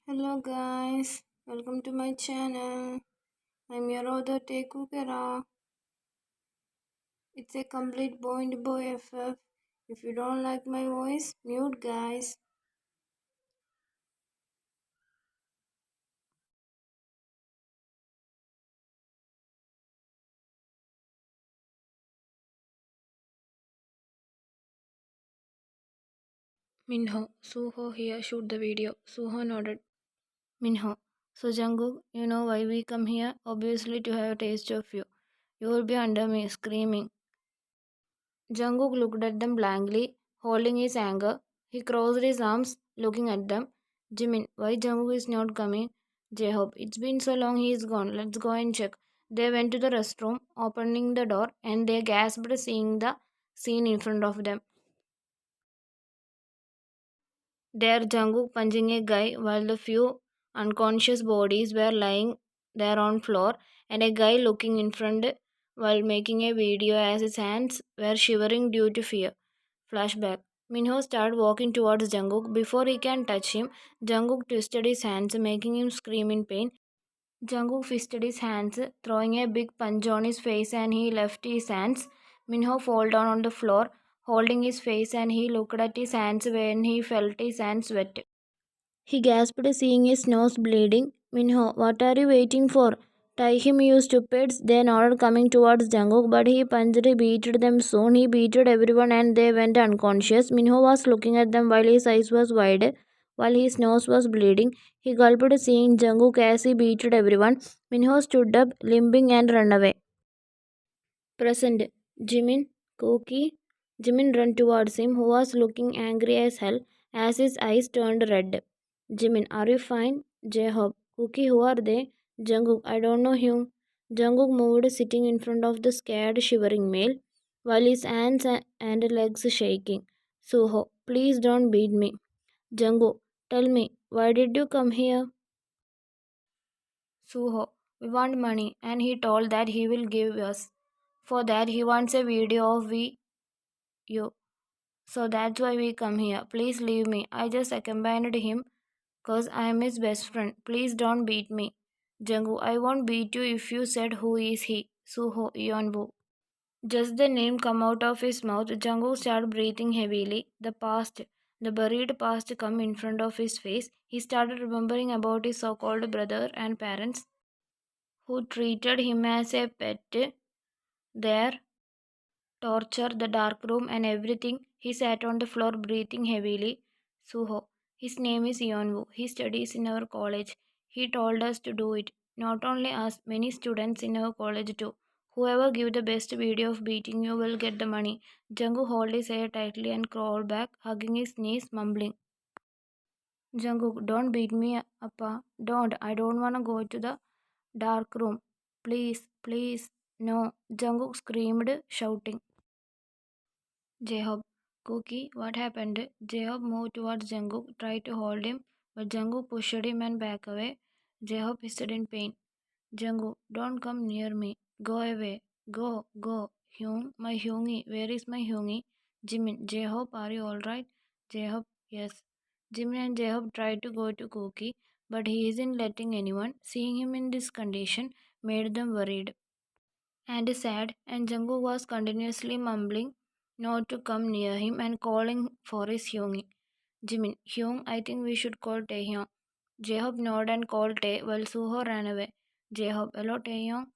Hello guys, welcome to my channel. I'm your other Taekook. It's a complete boy to boy FF. If you don't like my voice, mute guys. Minho, Suho here, shoot the video. Suho nodded. Minho, so Jungkook, you know why we come here? Obviously to have a taste of you. You will be under me, screaming. Jungkook looked at them blankly, holding his anger. He crossed his arms, looking at them. Jimin, why Jungkook is not coming? J-Hope, it's been so long he is gone. Let's go and check. They went to the restroom, opening the door, and they gasped seeing the scene in front of them. There Jungkook punching a guy while the few unconscious bodies were lying there on floor, and a guy looking in front while making a video as his hands were shivering due to fear. Flashback. Minho started walking towards Jungkook. Before he can touch him, Jungkook twisted his hands, making him scream in pain. Jungkook fisted his hands, throwing a big punch on his face, and he left his hands. Minho fell down on the floor, holding his face, and he looked at his hands when he felt his hands wet. He gasped, seeing his nose bleeding. Minho, what are you waiting for? Tie him, you stupids. They nodded, coming towards Jungkook, but he punched, beated them soon. He beated everyone and they went unconscious. Minho was looking at them while his eyes was wide, while his nose was bleeding. He gulped, seeing Jungkook as he beated everyone. Minho stood up, limping, and ran away. Present. Jimin, Koki. Jimin ran towards him, who was looking angry as hell as his eyes turned red. Jimin, are you fine? J-Hope. Cookie, who are they? Jungkook, I don't know him. Jungkook moved, sitting in front of the scared, shivering male, while his hands and legs shaking. Suho, please don't beat me. Jungkook, tell me, why did you come here? Suho, we want money, and he told that he will give us. For that, he wants a video of you. So that's why we come here. Please leave me. I just accompanied him cause I am his best friend. Please don't beat me. Jungkook, I won't beat you if you said who is he. Suho Yeonwoo. Just the name come out of his mouth, Jungkook started breathing heavily. The buried past come in front of his face. He started remembering about his so-called brother and parents who treated him as a pet. Their torture, the dark room, and everything. He sat on the floor, breathing heavily. Suho. His name is Yeonwoo. He studies in our college. He told us to do it. Not only us, many students in our college too. Whoever give the best video of beating you will get the money. Jungkook held his hair tightly and crawled back, hugging his knees, mumbling. Jungkook, don't beat me, Appa. Don't. I don't wanna go to the dark room. Please, please. No. Jungkook screamed, shouting. J-Hope. Cookie, what happened? J-Hope moved towards Jungkook, tried to hold him, but Jungkook pushed him and back away. J-Hope hissed in pain. Jungkook, don't come near me. Go away. Go, go. Hyung, my Hyungi. Where is my Hyungi? Jimin, J-Hope, are you alright? J-Hope, yes. Jimin and J-Hope tried to go to Cookie, but he isn't letting anyone. Seeing him in this condition made them worried and sad, and Jungkook was continuously mumbling not to come near him and calling for his Hyung. Jimin, Hyung, I think we should call Taehyung. Jaehoop nodded and called Tae while Suho ran away. Jaehoop, hello Taehyung.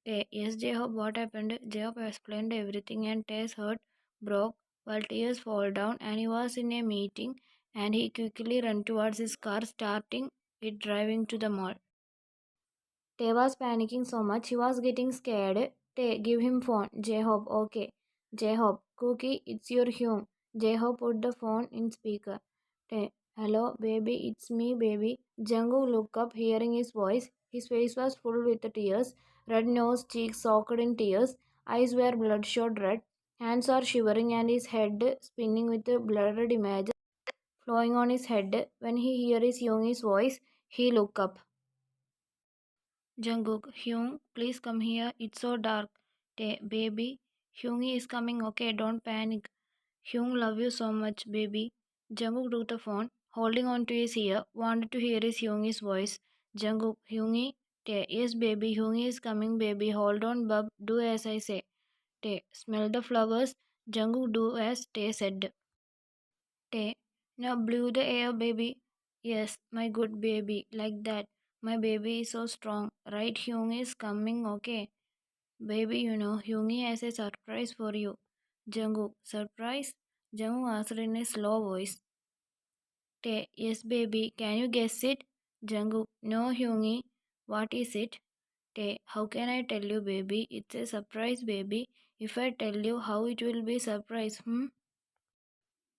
Tae, yes Jaehoop, what happened? Jaehoop explained everything and Tae's heart broke while tears fall down and he was in a meeting and he quickly ran towards his car starting it driving to the mall. Tay was panicking so much he was getting scared. Tay, give him phone. J-Hope, okay. J-Hope, Cookie, it's your Hyung. J-Hope put the phone in speaker. Tay, hello, baby, it's me, baby. Jungkook looked up, hearing his voice. His face was full with tears. Red nose, cheeks soaked in tears. Eyes were bloodshot red. Hands are shivering and his head spinning with the blurred images flowing on his head. When he heard his Hyung's voice, he looked up. Jungkook, Hyung, please come here. It's so dark. Tae, baby. Hyungi is coming, okay? Don't panic. Hyung, love you so much, baby. Jungkook took the phone, holding on to his ear, wanted to hear his Hyungi's voice. Jungkook, Hyungi, Tae, yes baby, Hyungi is coming baby, hold on bub, do as I say. Tae, smell the flowers. Jungkook, do as Tae said. Tae, now blew the air baby. Yes, my good baby, like that. My baby is so strong. Right, Hyungi is coming, okay? Baby, Hyungi has a surprise for you. Jungkook, surprise? Jungkook asked in a slow voice. Tae, yes baby, can you guess it? Jungkook, no Hyungi, what is it? Tae, how can I tell you baby? It's a surprise baby. If I tell you how it will be surprise, hmm?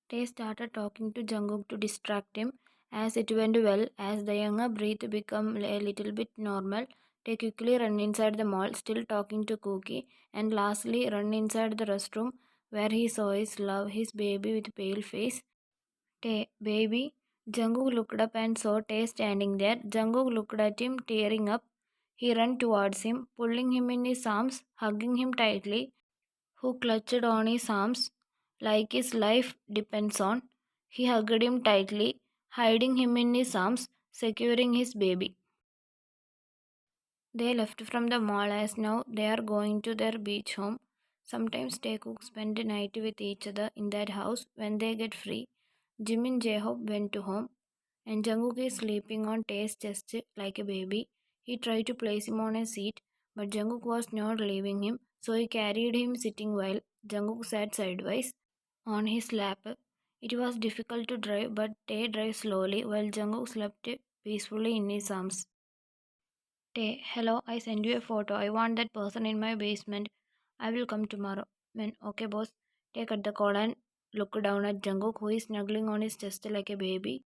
Tae started talking to Jungkook to distract him. As it went well, as the younger breath became a little bit normal, Tae quickly ran inside the mall, still talking to Cookie, and lastly ran inside the restroom where he saw his love, his baby with pale face. Tae, baby. Jungkook looked up and saw Tae standing there. Jungkook looked at him, tearing up. He ran towards him, pulling him in his arms, hugging him tightly, who clutched on his arms like his life depends on. He hugged him tightly, hiding him in his arms, securing his baby. They left from the mall as now they are going to their beach home. Sometimes Taekook spend the night with each other in that house when they get free. Jimin and J-Hope went to home, and Jungkook is sleeping on Tae's chest like a baby. He tried to place him on a seat, but Jungkook was not leaving him, so he carried him sitting while Jungkook sat sideways on his lap. It was difficult to drive, but Tae drove slowly while Jungkook slept peacefully in his arms. Tae, hello, I sent you a photo. I want that person in my basement. I will come tomorrow. Man, okay, boss. Tae cut the call and looked down at Jungkook, who is snuggling on his chest like a baby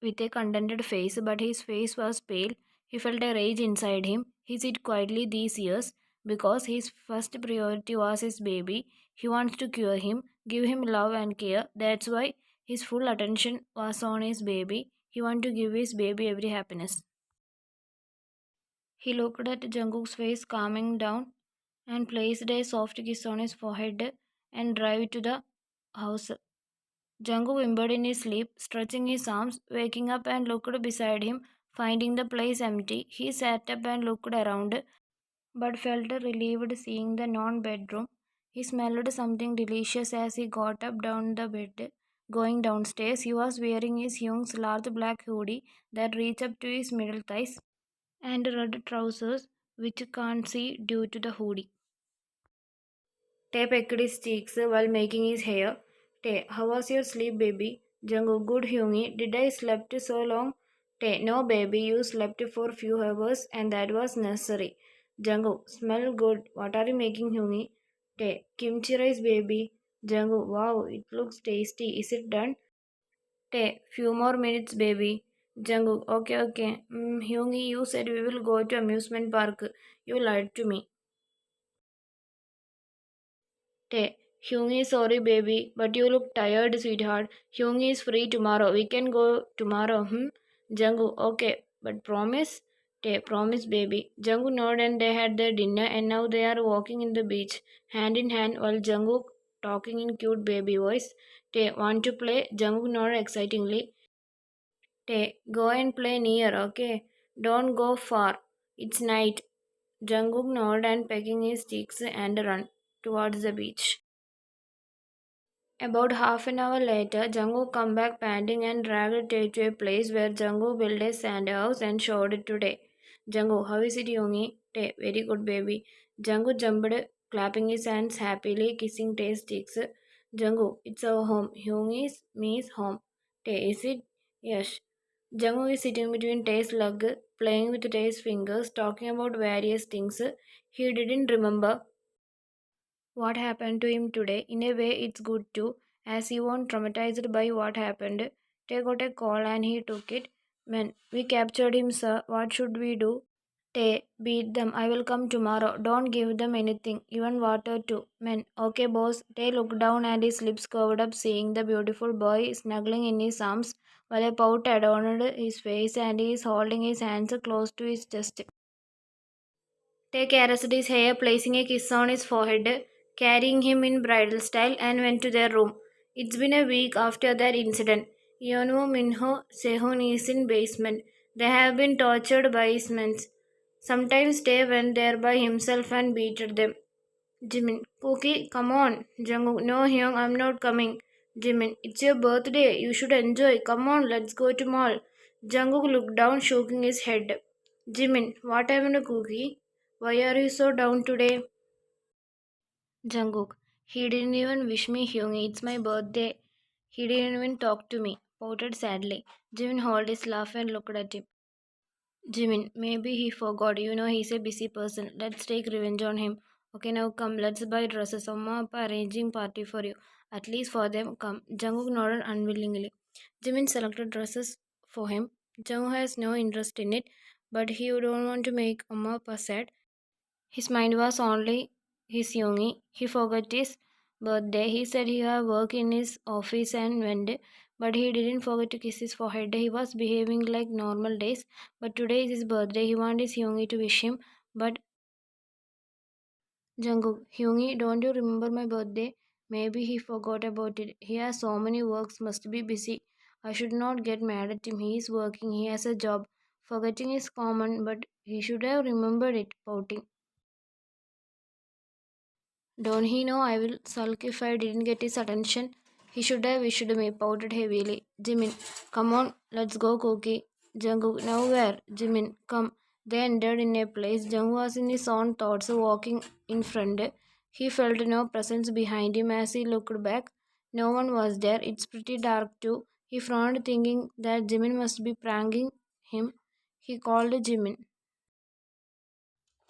with a contented face, but his face was pale. He felt a rage inside him. He sit quietly these years because his first priority was his baby. He wants to cure him, give him love and care. That's why his full attention was on his baby. He wanted to give his baby every happiness. He looked at Jungkook's face, calming down, and placed a soft kiss on his forehead and drive to the house. Jungkook whimpered in his sleep, stretching his arms, waking up and looked beside him, finding the place empty. He sat up and looked around, but felt relieved seeing the non-bedroom. He smelled something delicious as he got up down the bed. Going downstairs, he was wearing his Hyung's large black hoodie that reached up to his middle thighs and red trousers, which can't see due to the hoodie. Tae pecked his cheeks while making his hair. Tae, how was your sleep, baby? Jungkook, good Hyungi. Did I slept so long? Tae, no, baby, you slept for few hours and that was necessary. Jungkook, smell good. What are you making, Hyungi? Tae, kimchi rice, baby. Jungkook, wow, it looks tasty. Is it done? Tae, few more minutes, baby. Jungkook, okay, okay. Hyungi, you said we will go to amusement park. You lied to me. Tae, Hyungi, sorry baby, but you look tired, sweetheart. Hyungi is free tomorrow. We can go tomorrow, hmm? Jungkook, okay, but promise? Tae, promise baby. Jungkook nodded and they had their dinner and now they are walking in the beach, hand in hand while Jungkook talking in cute baby voice. Tae, want to play? Jungkook nodded excitingly. Tae, go and play near, okay? Don't go far. It's night. Jungkook nodded and pecking his cheeks and ran towards the beach. About half an hour later, Jungkook come back panting and dragged Tae to a place where Jungkook built a sand house and showed it to Tae. Jungkook, how is it, Yoongi? Tae, very good, baby. Jungkook jumped, clapping his hands happily, kissing Tae's cheeks. Jungkook, it's our home. Yoongi's me's home. Tae, is it? Yes. Jungkook is sitting between Tae's legs, playing with Tae's fingers, talking about various things he didn't remember what happened to him today. In a way, it's good too, as he wasn't traumatized by what happened. Tay got a call and he took it. Man, we captured him, sir. What should we do? Tay, beat them. I will come tomorrow. Don't give them anything, even water too. Man, okay, boss. Tay looked down and his lips curved up, seeing the beautiful boy snuggling in his arms, while a pout adorned his face and he is holding his hands close to his chest. Tay caressed his hair, placing a kiss on his forehead, carrying him in bridal style, and went to their room. It's been a week after that incident. Yeonwoo Minho Sehun is in basement. They have been tortured by his men. Sometimes Tae went there by himself and beated them. Jimin, Pookie, come on. Jungkook, no Hyung, I'm not coming. Jimin, it's your birthday. You should enjoy. Come on, let's go to mall. Jungkook looked down, shaking his head. Jimin, what happened to Cookie? Why are you so down today? Jungkook, he didn't even wish me Hyung. It's my birthday. He didn't even talk to me. Pouted sadly. Jimin held his laugh and looked at him. Jimin, maybe he forgot. You know he's a busy person. Let's take revenge on him. Okay, now come. Let's buy dresses. Amma arranging party for you. At least for them. Come. Jungkook nodded unwillingly. Jimin selected dresses for him. Jungkook has no interest in it, but he don't want to make Amma sad. His mind was only his Yoongi. He forgot his birthday. He said he had work in his office and went, but he didn't forget to kiss his forehead. He was behaving like normal days, but today is his birthday. He wanted his Yoongi to wish him, but Jungkook, Yoongi, don't you remember my birthday? Maybe he forgot about it. He has so many works, must be busy. I should not get mad at him. He is working. He has a job. Forgetting is common, but he should have remembered it. Pouting. Don't he know I will sulk if I didn't get his attention? He should have wished me, pouted heavily. Jimin, come on, let's go, Cookie. Jungkook, now where? Jimin, come. They entered in a place. Jungkook was in his own thoughts, walking in front. He felt no presence behind him as he looked back. No one was there. It's pretty dark too. He frowned, thinking that Jimin must be pranking him. He called Jimin.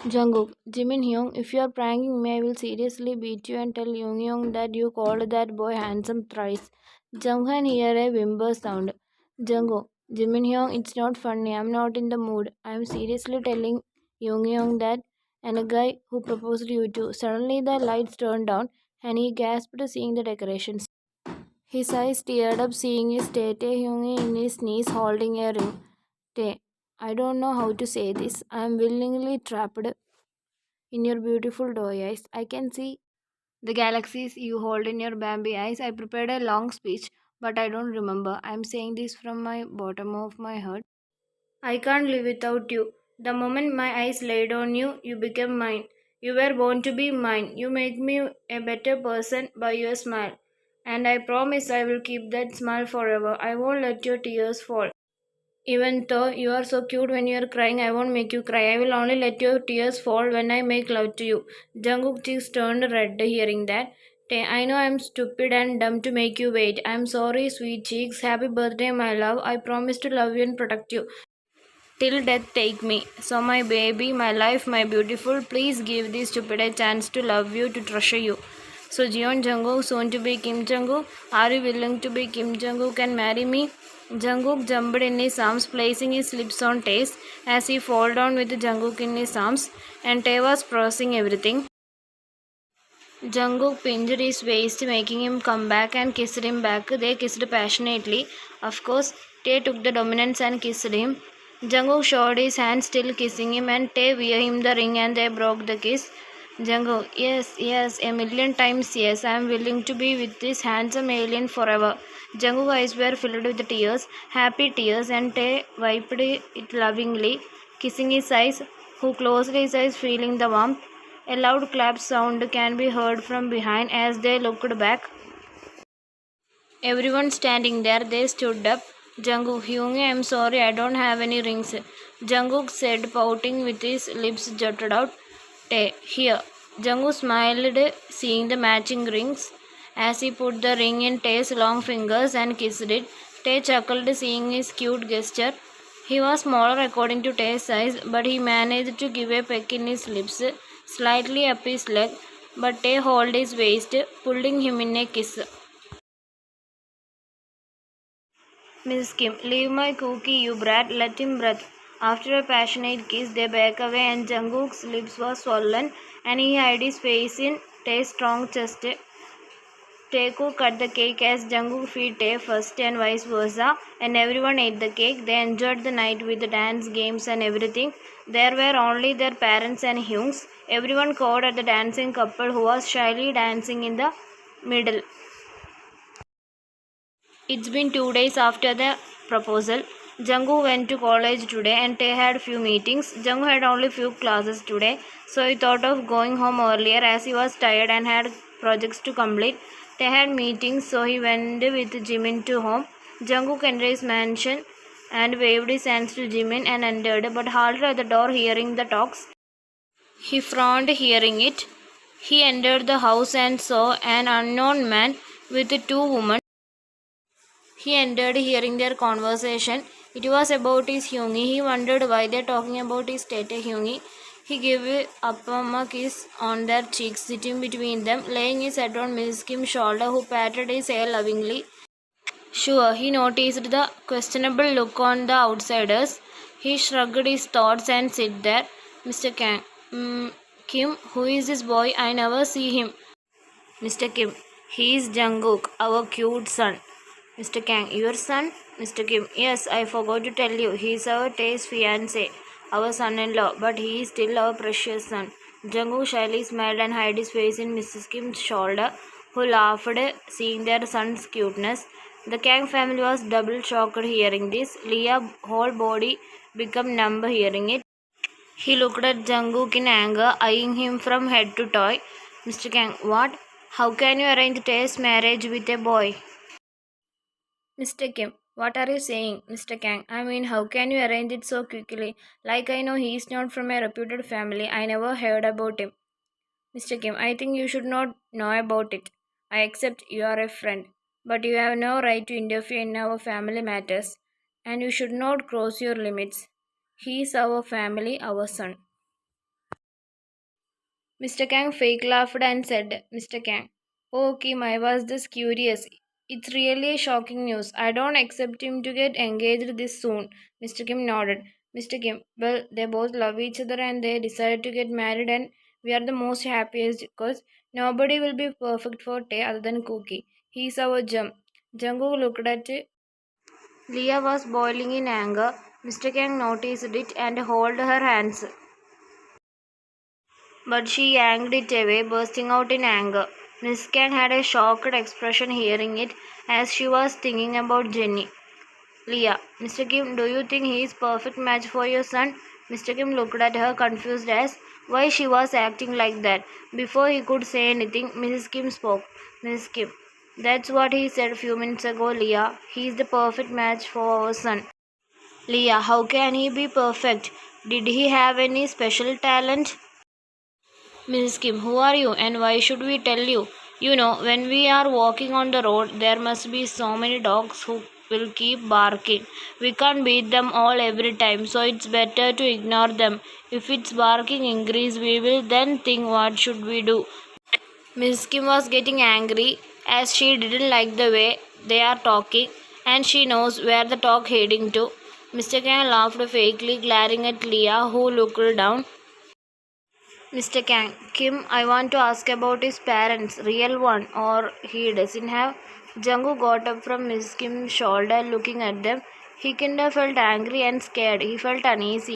Jungkook, Jimin Hyung, if you are pranking me, I will seriously beat you and tell Young that you called that boy handsome thrice. Junghan hear a whimper sound. Jungkook, Jimin Hyung, it's not funny. I'm not in the mood. I'm seriously telling Young that and a guy who proposed you to. Suddenly the lights turned down and he gasped seeing the decorations. His eyes teared up seeing his Tae Hyung in his knees holding a ring. Tae, I don't know how to say this. I'm willingly trapped in your beautiful doe eyes. I can see the galaxies you hold in your Bambi eyes. I prepared a long speech, but I don't remember. I'm saying this from my bottom of my heart. I can't live without you. The moment my eyes laid on you, you became mine. You were born to be mine. You make me a better person by your smile. And I promise I will keep that smile forever. I won't let your tears fall. Even though you are so cute when you are crying, I won't make you cry. I will only let your tears fall when I make love to you. Jungkook cheeks turned red hearing that. I know I'm stupid and dumb to make you wait. I'm sorry, sweet cheeks. Happy birthday, my love. I promise to love you and protect you. Till death take me. So my baby, my life, my beautiful, please give this stupid a chance to love you, to treasure you. So Jeon Jungkook, soon to be Kim Jungkook, are you willing to be Kim Jungkook and marry me? Jungkook jumped in his arms, placing his lips on Tae's as he fell down with Jungkook in his arms, and Tae was processing everything. Jungkook pinched his waist, making him come back and kissed him back. They kissed passionately. Of course, Tae took the dominance and kissed him. Jungkook showed his hand, still kissing him, and Tae gave him the ring and they broke the kiss. Jungkook, yes, yes, a million times yes, I am willing to be with this handsome alien forever. Jungkook's eyes were filled with tears, happy tears, and Tae wiped it lovingly, kissing his eyes, who closed his eyes, feeling the warmth. A loud clap sound can be heard from behind as they looked back. Everyone standing there, they stood up. Jungkook, Hyung, I'm sorry, I don't have any rings. Jungkook said, pouting with his lips jutted out. Tae, here. Jungkook smiled, seeing the matching rings. As he put the ring in Tae's long fingers and kissed it, Tae chuckled, seeing his cute gesture. He was smaller according to Tae's size, but he managed to give a peck in his lips, slightly up his leg. But Tae held his waist, pulling him in a kiss. Miss Kim, leave my cookie, you brat, let him breathe. After a passionate kiss, they back away and Jungkook's lips were swollen and he hid his face in Tae's strong chest. Taekook cut the cake as Jungkook feed Tae first and vice versa, and everyone ate the cake. They enjoyed the night with the dance, games and everything. There were only their parents and Hyungs. Everyone cawed at the dancing couple who was shyly dancing in the middle. It's been 2 days after the proposal. Jungkook went to college today and Tae had few meetings. Jungkook had only few classes today, so he thought of going home earlier as he was tired and had projects to complete. Tae had meetings, so he went with Jimin to home. Jungkook entered his mansion and waved his hands to Jimin and entered, but halted at the door hearing the talks. He frowned hearing it. He entered the house and saw an unknown man with two women. He entered hearing their conversation. It was about his Hyungi. He wondered why they were talking about his Tete Hyungi. He gave Appam a kiss on their cheeks, sitting between them, laying his head on Mrs. Kim's shoulder, who patted his hair lovingly. Sure, he noticed the questionable look on the outsiders. He shrugged his thoughts and said there, Mr. Kang, Kim, who is this boy? I never see him. Mr. Kim, he is Jungkook, our cute son. Mr. Kang, your son? Mr. Kim, yes, I forgot to tell you. He is our Tae's fiancé, our son-in-law, but he is still our precious son. Jungkook shyly smiled and hid his face in Mrs. Kim's shoulder, who laughed, seeing their son's cuteness. The Kang family was double shocked hearing this. Leah's whole body became numb hearing it. He looked at Jungkook in anger, eyeing him from head to toe. Mr. Kang, what? How can you arrange Tae's marriage with a boy? Mr. Kim, what are you saying, Mr. Kang? I mean, how can you arrange it so quickly? Like I know he is not from a reputed family. I never heard about him. Mr. Kim, I think you should not know about it. I accept you are a friend, but you have no right to interfere in our family matters, and you should not cross your limits. He is our family, our son. Mr. Kang fake laughed and said, Mr. Kang, oh Kim, I was just curious. It's really shocking news. I don't accept him to get engaged this soon. Mr. Kim nodded. Mr. Kim, well, they both love each other and they decided to get married, and we are the most happiest because nobody will be perfect for Tae other than Cookie. He's our gem. Jungkook looked at it. Leah was boiling in anger. Mr. Kang noticed it and held her hands. But she yanked it away, bursting out in anger. Miss Kang had a shocked expression hearing it, as she was thinking about Jenny. Leah, Mr. Kim, do you think he is perfect match for your son? Mr. Kim looked at her confused as why she was acting like that. Before he could say anything, Mrs. Kim spoke. Mrs. Kim, that's what he said a few minutes ago, Leah. He is the perfect match for our son. Leah, how can he be perfect? Did he have any special talent? Mrs. Kim, who are you and why should we tell you? You know, when we are walking on the road, there must be so many dogs who will keep barking. We can't beat them all every time, so it's better to ignore them. If it's barking increase, we will then think what should we do. Mrs. Kim was getting angry as she didn't like the way they are talking and she knows where the talk heading to. Mr. Kang laughed fakely, glaring at Leah, who looked down. Mr. Kang, Kim, I want to ask about his parents, real one, or he doesn't have. Jungkook got up from Miss Kim's shoulder looking at them. He kinda felt angry and scared. He felt uneasy.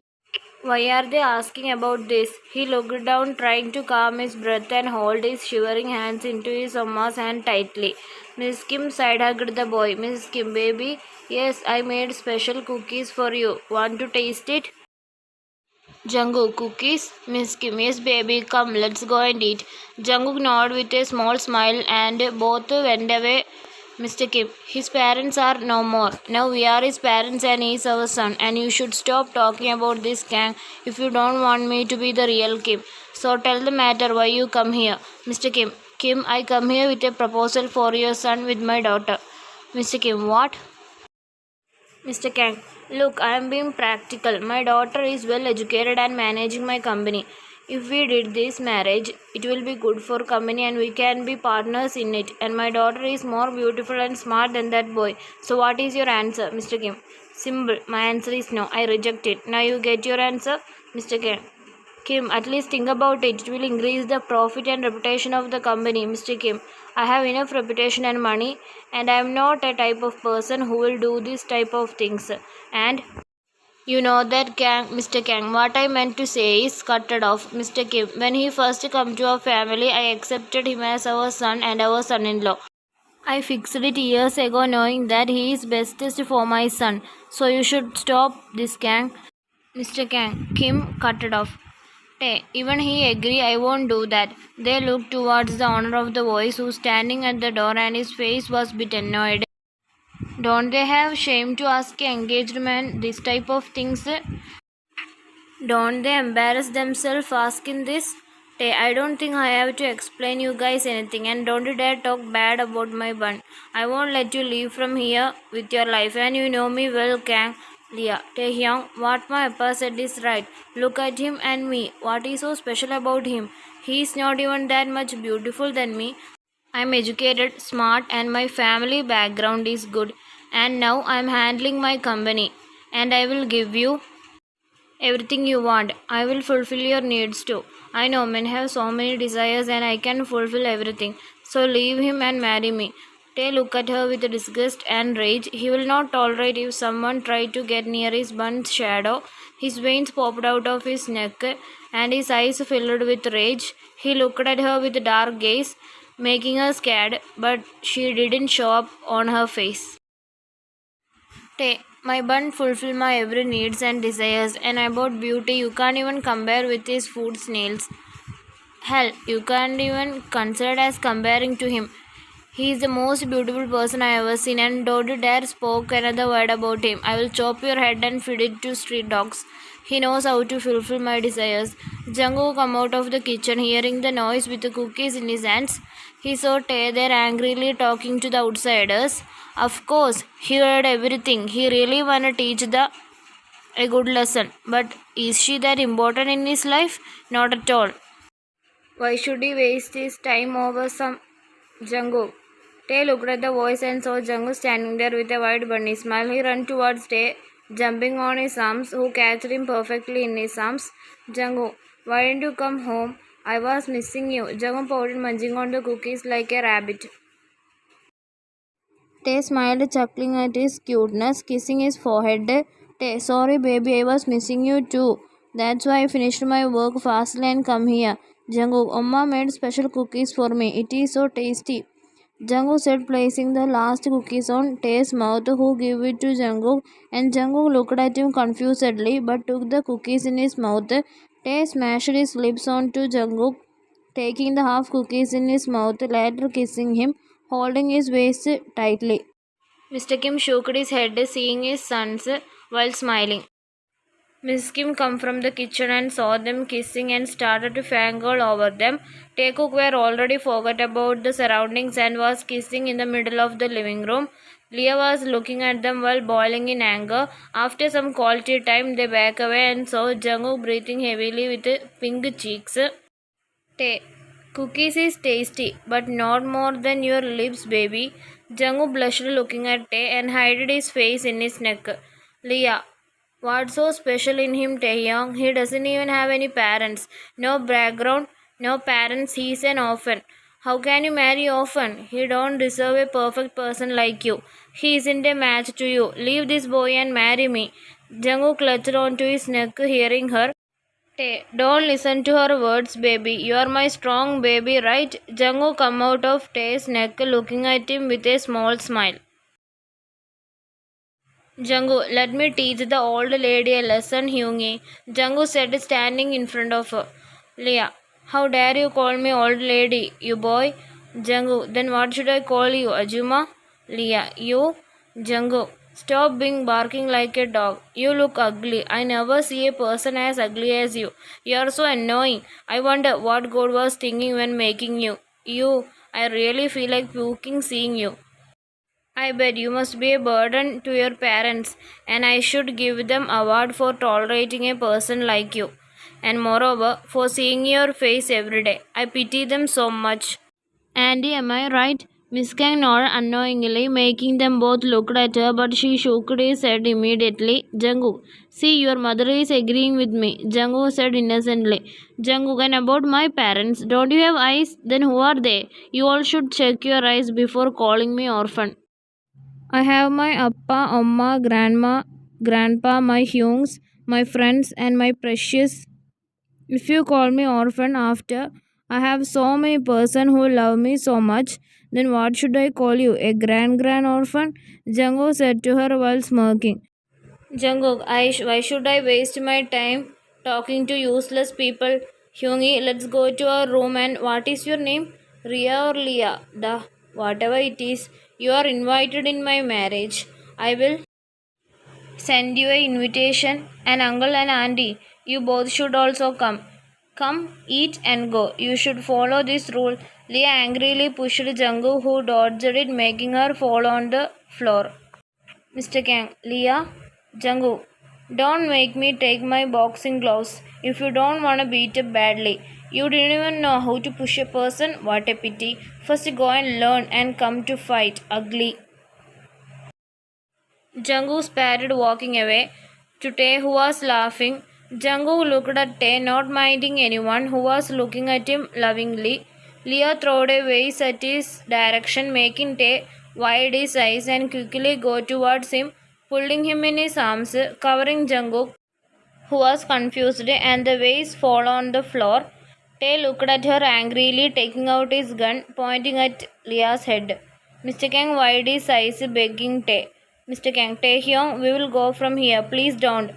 Why are they asking about this? He looked down, trying to calm his breath and hold his shivering hands into his Omma's hand tightly. Miss Kim side-hugged the boy. Miss Kim, baby, yes, I made special cookies for you. Want to taste it? Jungkook, cookies? Miss Kim, yes baby, come, let's go and eat. Jungkook nodded with a small smile and both went away. Mr. Kim, his parents are no more. Now we are his parents and he is our son. And you should stop talking about this gang if you don't want me to be the real Kim. So tell the matter why you come here. Mr. Kim, Kim, I come here with a proposal for your son with my daughter. Mr. Kim, what? Mr. Kang, look, I am being practical. My daughter is well educated and managing my company. If we did this marriage, it will be good for company and we can be partners in it. And my daughter is more beautiful and smart than that boy. So what is your answer, Mr. Kim? Simple. My answer is no. I reject it. Now you get your answer, Mr. Kang. Kim, at least think about it. It will increase the profit and reputation of the company, Mr. Kim. I have enough reputation and money, and I am not a type of person who will do this type of things. And you know that Kang, Mr. Kang, what I meant to say is cut it off, Mr. Kim. When he first come to our family, I accepted him as our son and our son-in-law. I fixed it years ago knowing that he is bestest for my son. So you should stop this gang. Mr. Kang, Kim cut it off. Even he agree I won't do that. They looked towards the owner of the voice who was standing at the door and his face was bit annoyed. Don't they have shame to ask an engaged man this type of things? Don't they embarrass themselves asking this? I don't think I have to explain you guys anything, and don't you dare talk bad about my bun. I won't let you leave from here with your life, and you know me well, Kang. Leah, Taehyung, what my appa said is right. Look at him and me. What is so special about him? He's not even that much beautiful than me. I'm educated, smart, and my family background is good. And now I'm handling my company, and I will give you everything you want. I will fulfill your needs too. I know men have so many desires and I can fulfill everything. So leave him and marry me. Tay looked at her with disgust and rage. He will not tolerate if someone tried to get near his burnt shadow. His veins popped out of his neck and his eyes filled with rage. He looked at her with a dark gaze, making her scared, but she didn't show up on her face. My bun fulfill my every needs and desires, and about beauty you can't even compare with his food snails. Hell, you can't even consider as comparing to him. He is the most beautiful person I ever seen, and don't you dare spoke another word about him. I will chop your head and feed it to street dogs. He knows how to fulfill my desires. Jungkook come out of the kitchen, hearing the noise with the cookies in his hands. He saw Tae there angrily talking to the outsiders. Of course, he heard everything. He really wanna teach the a good lesson. But is she that important in his life? Not at all. Why should he waste his time over some Jungkook? Tae looked at the voice and saw Jungkook standing there with a wide bunny smile. He ran towards Tae, jumping on his arms, who catched him perfectly in his arms. Jungkook, why didn't you come home? I was missing you. Jungkook pouted, munching on the cookies like a rabbit. Tae smiled, chuckling at his cuteness, kissing his forehead. Tae, sorry baby, I was missing you too. That's why I finished my work fastly and come here. Jungkook, Amma made special cookies for me. It is so tasty. Jungkook said, placing the last cookies on Tae's mouth, who gave it to Jungkook, and Jungkook looked at him confusedly but took the cookies in his mouth. Tae smashed his lips onto Jungkook, taking the half cookies in his mouth, later kissing him, holding his waist tightly. Mr. Kim shook his head, seeing his sons while smiling. Miss Kim come from the kitchen and saw them kissing and started to fangirl over them. Taekook were already forgot about the surroundings and was kissing in the middle of the living room. Leah was looking at them while boiling in anger. After some quality time, they back away and saw Jungkook breathing heavily with pink cheeks. Tae, cookies is tasty, but not more than your lips, baby. Jungkook blushed looking at Tae and hid his face in his neck. Leah, what's so special in him, Taehyung? He doesn't even have any parents. No background, no parents. He's an orphan. How can you marry orphan? He don't deserve a perfect person like you. He isn't a match to you. Leave this boy and marry me. Jungkook clutched onto his neck, hearing her. Don't listen to her words, baby. You are my strong baby, right? Jungkook come out of Tae's neck, looking at him with a small smile. Jungkook, let me teach the old lady a lesson, Hyungi. Jungkook said, standing in front of her. Leah, how dare you call me old lady, you boy? Jungkook, then what should I call you, Ajuma? Leah, you? Jungkook, stop being barking like a dog. You look ugly. I never see a person as ugly as you. You are so annoying. I wonder what God was thinking when making you. I really feel like puking seeing you. I bet you must be a burden to your parents, and I should give them award for tolerating a person like you. And moreover, for seeing your face every day. I pity them so much. Andy, am I right? Miss Kang nodded unknowingly, making them both look at her, but she shook his head immediately. Jungkook, see, your mother is agreeing with me, Jungkook said innocently. Jungkook, and about my parents, don't you have eyes? Then who are they? You all should check your eyes before calling me orphan. I have my appa, amma, grandma, grandpa, my Hyungs, my friends, and my precious. If you call me orphan after, I have so many person who love me so much. Then what should I call you? A grand orphan? Jungkook said to her while smirking. Jungkook, why should I waste my time talking to useless people? Hyungi, let's go to our room and what is your name? Ria or Leah? Duh, whatever it is, you are invited in my marriage. I will send you a invitation and uncle and auntie. You both should also come. Come, eat and go. You should follow this rule. Leah angrily pushed Jungkook who dodged it, making her fall on the floor. Mr. Kang, Leah, Jungkook, don't make me take my boxing gloves if you don't want to beat up badly. You didn't even know how to push a person? What a pity. First go and learn and come to fight. Ugly. Jungkook started walking away to Tae, who was laughing. Jungkook looked at Tae, not minding anyone who was looking at him lovingly. Leah threw a vase at his direction, making Tae wide his eyes and quickly go towards him, pulling him in his arms, covering Jungkook, who was confused, and the vase fall on the floor. Tae looked at her angrily, taking out his gun, pointing at Leah's head. Mr. Kang wide his eyes, begging Tae. Mr. Kang, Taehyung, we will go from here. Please don't.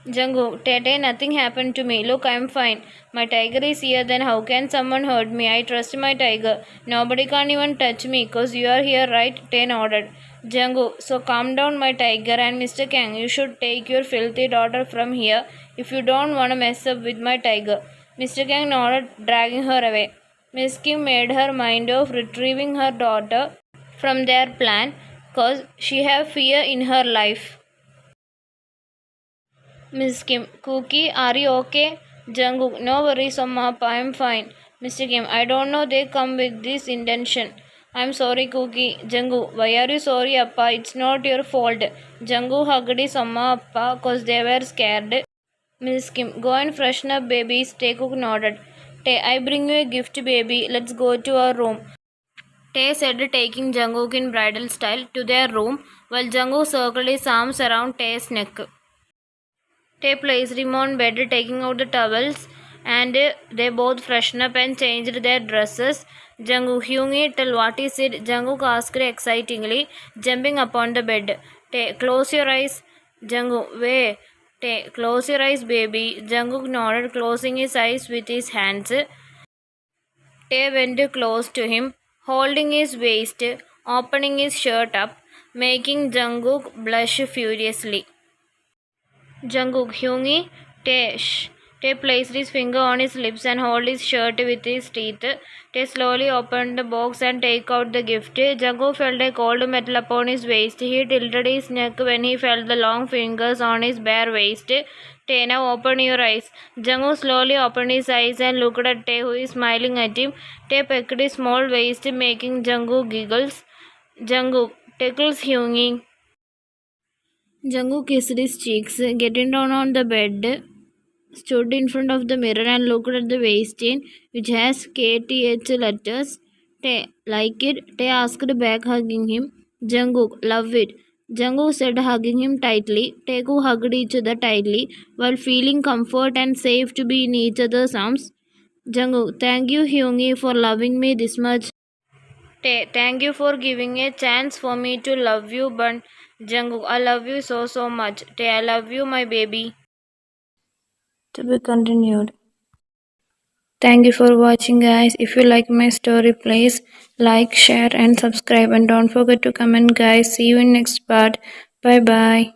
Jungkook, Tay, nothing happened to me. Look, I'm fine. My tiger is here, then how can someone hurt me? I trust my tiger. Nobody can even touch me, cause you are here, right? Tay nodded. Jungkook, so calm down, my tiger, and Mr. Kang, you should take your filthy daughter from here if you don't want to mess up with my tiger. Mr. Kang nodded, dragging her away. Miss Kim made her mind of retrieving her daughter from their plan, cause she have fear in her life. Miss Kim, Cookie, are you okay? Jungkook, no worries, Amma, I'm fine. Mr. Kim, I don't know they come with this intention. I'm sorry, Cookie. Jungkook, why are you sorry, Appa? It's not your fault. Jungkook hugged his Amma Appa cause they were scared. Miss Kim, go and freshen up, babies. Taekook nodded. Tae, I bring you a gift, baby. Let's go to our room. Tae said, taking Jungkook in bridal style to their room, while Jungkook circled his arms around Tae's neck. Tae placed him on bed, taking out the towels, and they both freshened up and changed their dresses. Jungkook, Hyungi, tell what is it? Jungkook asked excitingly, jumping upon the bed. Tae, close your eyes. Jungkook, wait. Tae, close your eyes, baby. Jungkook nodded, closing his eyes with his hands. Tae went close to him, holding his waist, opening his shirt up, making Jungkook blush furiously. Jungkook, Hyungi, Tae, Tae placed his finger on his lips and held his shirt with his teeth. Tae slowly opened the box and took out the gift. Jungkook felt a cold metal upon his waist. He tilted his neck when he felt the long fingers on his bare waist. Tae, now open your eyes. Jungkook slowly opened his eyes and looked at Tae, who is smiling at him. Tae pecked his small waist, making Jungkook giggles. Jungkook tickles Hyungi. Jungkook kissed his cheeks, getting down on the bed, stood in front of the mirror and looked at the waistchain, which has KTH letters. Tae, like it? Tae asked back, hugging him. Jungkook, love it. Jungkook said, hugging him tightly. Taekook hugged each other tightly, while feeling comfort and safe to be in each other's arms. Jungkook, thank you, Hyungi, for loving me this much. Tae, thank you for giving a chance for me to love you, but Jungkook, I love you so much. Tae, I love you, my baby. To be continued. Thank you for watching, guys. If you like my story, please like, share, and subscribe. And don't forget to comment, guys. See you in next part. Bye bye.